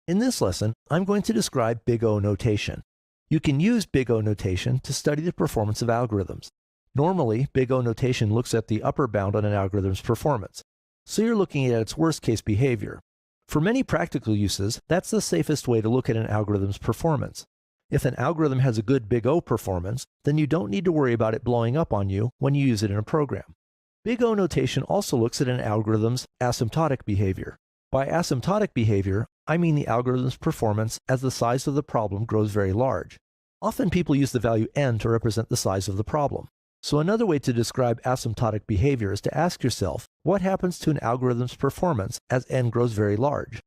In this lesson, I'm going to describe Big O notation. You can use Big O notation to study the performance of algorithms. Normally, Big O notation looks at the upper bound on an algorithm's performance, so you're looking at its worst-case behavior. For many practical uses, that's the safest way to look at an algorithm's performance. If an algorithm has a good Big O performance, then you don't need to worry about it blowing up on you when you use it in a program. Big O notation also looks at an algorithm's asymptotic behavior. By asymptotic behavior, I mean the algorithm's performance as the size of the problem grows very large. Often people use the value n to represent the size of the problem. So another way to describe asymptotic behavior is to ask yourself, what happens to an algorithm's performance as n grows very large?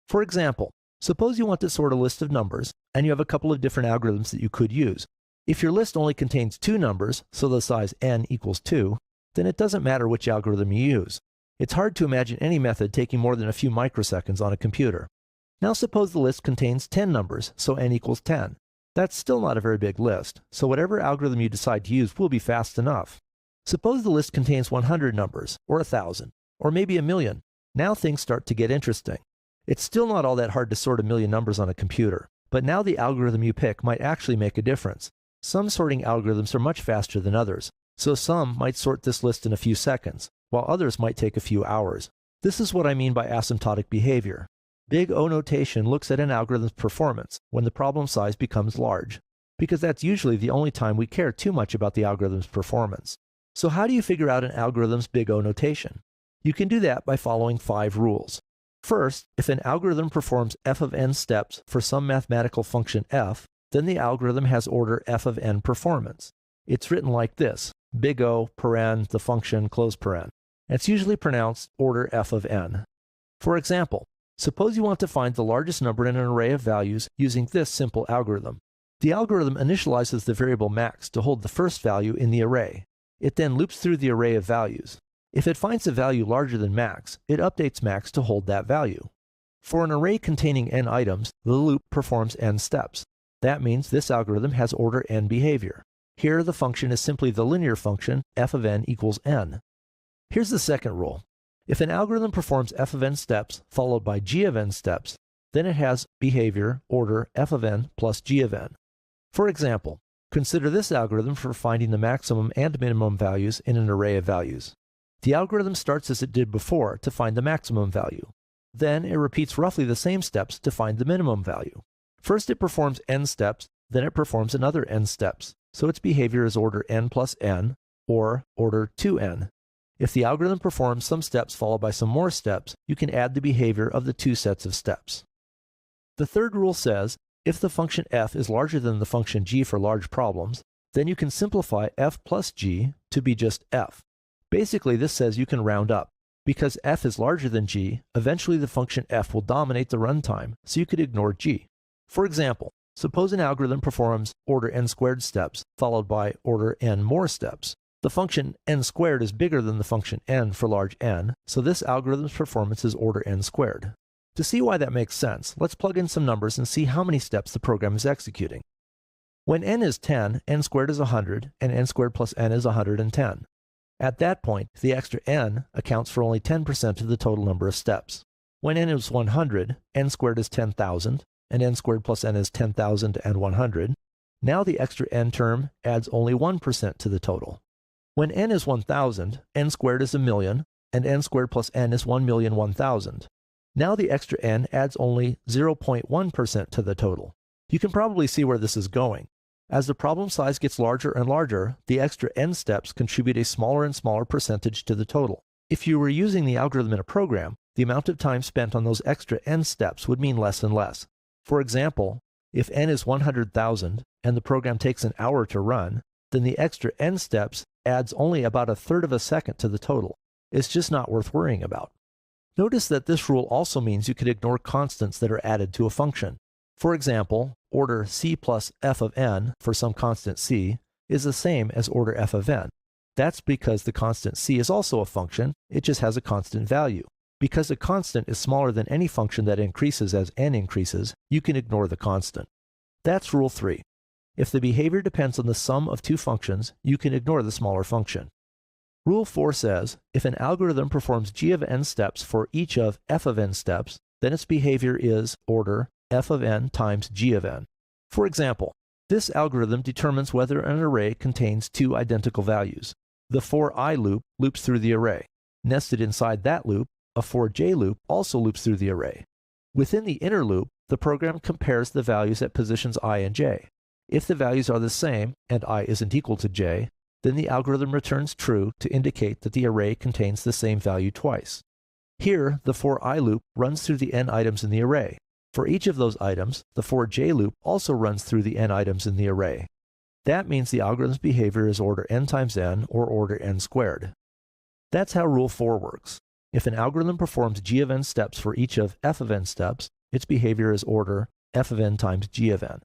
For example, suppose you want to sort a list of numbers, and you have a couple of different algorithms that you could use. If your list only contains 2 numbers, so the size n equals 2, then it doesn't matter which algorithm you use. It's hard to imagine any method taking more than a few microseconds on a computer. Now suppose the list contains 10 numbers, so n equals 10. That's still not a very big list, so whatever algorithm you decide to use will be fast enough. Suppose the list contains 100 numbers, or 1,000, or maybe 1,000,000. Now things start to get interesting. It's still not all that hard to sort 1,000,000 numbers on a computer, but now the algorithm you pick might actually make a difference. Some sorting algorithms are much faster than others, so some might sort this list in a few seconds, while others might take a few hours. This is what I mean by asymptotic behavior. Big O notation looks at an algorithm's performance when the problem size becomes large, because that's usually the only time we care too much about the algorithm's performance. So how do you figure out an algorithm's Big O notation? You can do that by following 5 rules. First, if an algorithm performs f of n steps for some mathematical function f, then the algorithm has order f of n performance. It's written like this, Big O, paren, the function, close paren. It's usually pronounced order f of n. For example, suppose you want to find the largest number in an array of values using this simple algorithm. The algorithm initializes the variable max to hold the first value in the array. It then loops through the array of values. If it finds a value larger than max, it updates max to hold that value. For an array containing n items, the loop performs n steps. That means this algorithm has order n behavior. Here the function is simply the linear function f of n equals n. Here's the second rule. If an algorithm performs f of n steps followed by g of n steps, then it has behavior order f of n plus g of n. For example, consider this algorithm for finding the maximum and minimum values in an array of values. The algorithm starts as it did before to find the maximum value. Then it repeats roughly the same steps to find the minimum value. First it performs n steps, then it performs another n steps, so its behavior is order n plus n, or order 2n. If the algorithm performs some steps followed by some more steps, you can add the behavior of the 2 sets of steps. The third rule says, if the function f is larger than the function g for large problems, then you can simplify f plus g to be just f. Basically, this says you can round up. Because f is larger than g, eventually the function f will dominate the runtime, so you could ignore g. For example, suppose an algorithm performs order n squared steps followed by order n more steps. The function n squared is bigger than the function n for large n, so this algorithm's performance is order n squared. To see why that makes sense, let's plug in some numbers and see how many steps the program is executing. When n is 10, n squared is 100, and n squared plus n is 110. At that point, the extra n accounts for only 10% of the total number of steps. When n is 100, n squared is 10,000, and n squared plus n is 10,100. Now the extra n term adds only 1% to the total. When n is 1,000, n squared is 1,000,000, and n squared plus n is 1,000,001,000. Now the extra n adds only 0.1% to the total. You can probably see where this is going. As the problem size gets larger and larger, the extra n steps contribute a smaller and smaller percentage to the total. If you were using the algorithm in a program, the amount of time spent on those extra n steps would mean less and less. For example, if n is 100,000 and the program takes an hour to run, then the extra n steps adds only about 1/3 of a second to the total. It's just not worth worrying about. Notice that this rule also means you could ignore constants that are added to a function. For example, order c plus f of n for some constant c is the same as order f of n. That's because the constant c is also a function, it just has a constant value. Because a constant is smaller than any function that increases as n increases, you can ignore the constant. That's rule 3. If the behavior depends on the sum of 2 functions, you can ignore the smaller function. Rule 4 says, if an algorithm performs g of n steps for each of f of n steps, then its behavior is order f of n times g of n. For example, this algorithm determines whether an array contains two identical values. The for-I loop loops through the array. Nested inside that loop, a for-j loop also loops through the array. Within the inner loop, the program compares the values at positions I and j. If the values are the same and I isn't equal to j, then the algorithm returns true to indicate that the array contains the same value twice. Here, the for-I loop runs through the n items in the array. For each of those items, the for-j loop also runs through the n items in the array. That means the algorithm's behavior is order n times n, or order n squared. That's how Rule 4 works. If an algorithm performs g of n steps for each of f of n steps, its behavior is order f of n times g of n.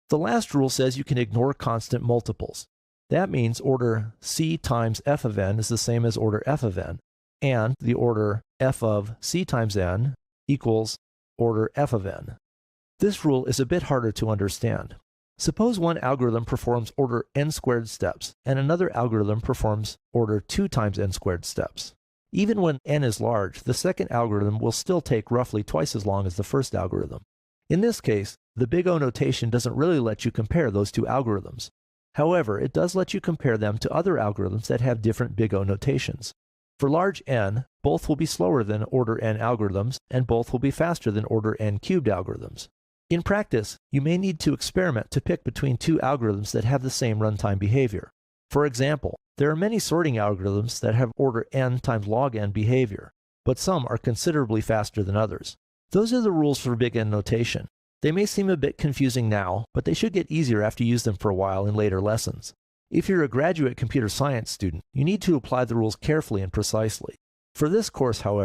The last rule says you can ignore constant multiples. That means order c times f of n is the same as order f of n, and the order f of c times n equals order f of n. This rule is a bit harder to understand. Suppose one algorithm performs order n squared steps, and another algorithm performs order 2 times n squared steps. Even when n is large, the second algorithm will still take roughly twice as long as the first algorithm. In this case, the big O notation doesn't really let you compare those two algorithms. However, it does let you compare them to other algorithms that have different big O notations. For large n, both will be slower than order n algorithms, and both will be faster than order n cubed algorithms. In practice, you may need to experiment to pick between two algorithms that have the same runtime behavior. For example, there are many sorting algorithms that have order n times log n behavior, but some are considerably faster than others. Those are the rules for big N notation. They may seem a bit confusing now, but they should get easier after you use them for a while in later lessons. If you're a graduate computer science student, you need to apply the rules carefully and precisely. For this course, however,